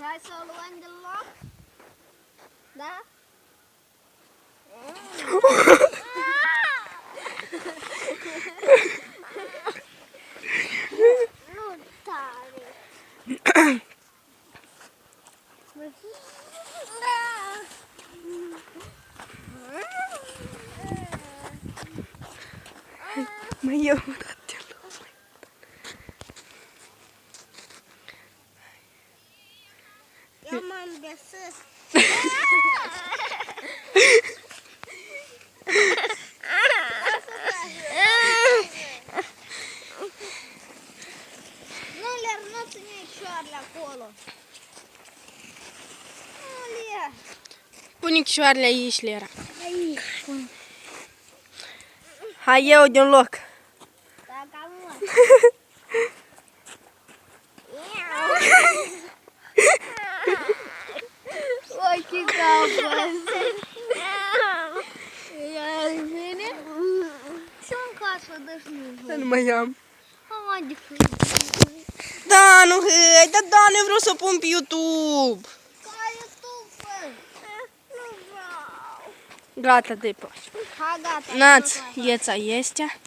Hai să o luăm de loc? Da? Nu tare. Mai eu mă dat de loc. Eu m-am găsit. Nu le arună-ți nicioarele acolo. Nu le. Punicioarele aici le era. Aici. Hai eu de un loc. Da, cam mult. Oi, ce capă! Ia bine? Și în casă, dă-și Dar nu mai am. Hai de Da, nu, hei, da, nu vreau să pun pe YouTube. Ca YouTube! Nu vreau! Gata de pași. Hai, gata. Naț, ieța este.